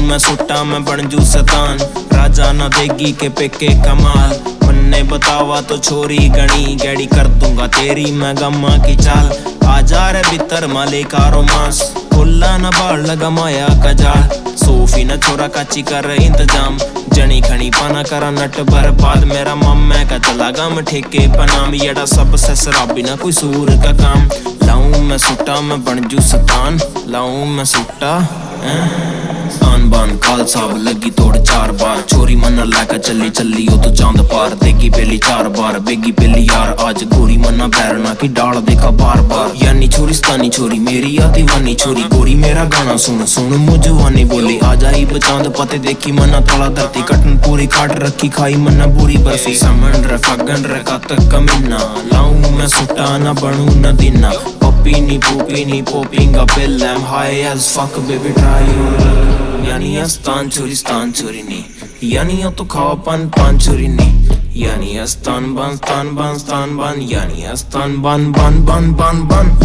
मैं सुट्टा मैं बन जू शैतान, राजा ना देगी के पेके कमाल। मन्ने बतावा तो छोरी गणी, गैडी कर दूंगा तेरी मैं गम्मा की चाल। आजा रे बितर माले का रोमांस, खुला न बाल लगा माया का जाल। सोफी न छोरा काची कर इंतजाम, जनी खनी पाना करा नट बर्बाद। मेरा मम्मे का चला गम ठेके पनाम, येड़ा सबसे शराबी ना कोई सूर का काम। लाऊं मैं सुट्टा मैं बन जू शैतान, लाऊं मैं सुट्टा स्थान बान काल साहब लगी तोड़ 4 बार। छोरी मना लाका चली चली हो तो चांद पार, देगी पहली 4 बार बेगी पहली यार। आज गोरी मना बैरना की डाल देखा बार बार। यानी छोरी स्तानी छोरी मेरी या दीवानी छोरी, गोरी मेरा गाना सुन सुन मुझवानी बोली। आ जाई बचांद पते देखी मना तला धरती, कटन पूरी काट रखी खाई मना बुरी बर्फी। समन रे फगन रे कातक कमीना, लाऊं मैं सुट्टा ना बनू न दीना। Poppini, poopini, popping a pill, I'm high as fuck, baby, try your luck. यानी अस्तान चोरी नी, यानी यो तो खाओ पान चोरी नी। यानी अस्तान बन, यानी अस्तान बन।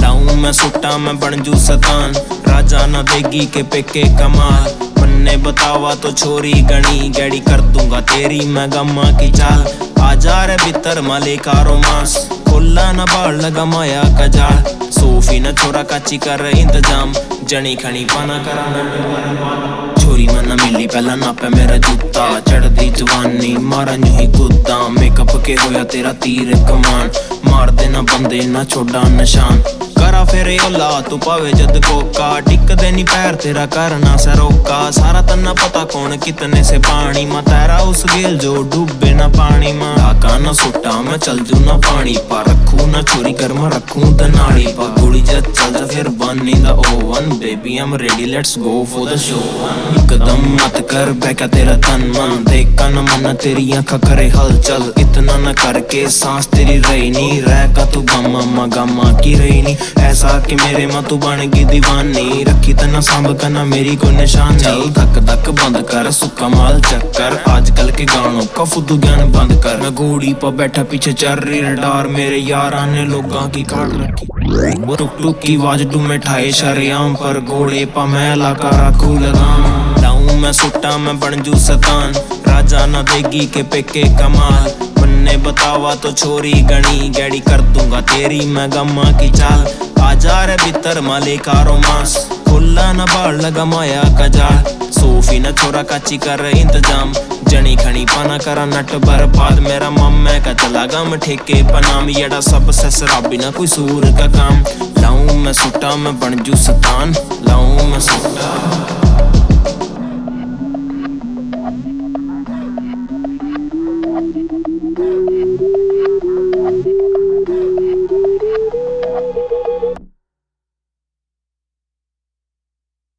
लाऊं मैं सुट्टा मैं बन जू शैतान, राजा ना देगी के पेके कमाल। मन्ने बतावा तो छोरी गणी, गैडी कर दूंगा तेरी मैं गम्मा की चाल। आजा रे बितर माले का रोमांस, खुला न बाल लगा माया का जाल। सोफी न छोरा काची कर इंतजाम, जनी खनी पाना करा नट बर्बाद। छोरी मना मिली पहला नापे मेरा जूता, चढ़दी जवानी मारा यूं ही कुत्ता। मेकअप के होया तेरा तीर कमान, मार देना बंदे ना छोड़ा निशान। करा फेरे ओला तू पावे जद कोका, टिक देनी पैर तेरा करना सरोका। सारा तन्ना पता कौन कितने से पानी मा, तेरा उस गेल जो डूबे ना पानी मा। ढाका ना सुट्टा मैं चल जू ना पानी पा, रखू ना छोरी गर्म रखू दनाड़ी पा। गोली जद चल जा फिर बन in the oven, baby I am ready let's go for the show. एकदम मत कर बैका तेरा तन मन, देखा न मन तेरी आँखा करे हलचल। इतना न करके सांस तेरी रही नी, रह का तू गम्मा की रही नी। ऐसा कि मेरे माँ तू बन गई दीवानी, रखी तना सांभ करना मेरी को निशान। चल धक धक बंद कर सुक्का माल चक्कर, आजकल के गानों का फुद्दू ज्ञान बंद कर। मैं घोड़ी पर बैठा पीछे चल रही रडार, मेरे यार ने लोगों की काट रखी। टुक टुक की आवाज डूमे ठाए शरेआम पर, घोड़े पा मैं लाका रखू लगाम। लाऊं मैं सुट्टा मैं बन जू शैतान, राजा ना देगी के पेके कमाल। मन्ने बतावा तो छोरी गणी, गैडी कर दूंगा तेरी मैं गम्मा की चाल। आजा रे बितर माले का रोमांस, खुला न बाल लगा माया का जाल। सोफी न छोरा काची कर इंतजाम, जनी खनी पाना करा नट बर्बाद। मेरा मम्मे का चला गम ठेके पनाम, येड़ा सबसे शराबी ना कोई सूर का काम। लाऊं मैं सुट्टा मैं बन जू शैतान, लाऊं मैं सुट्टा।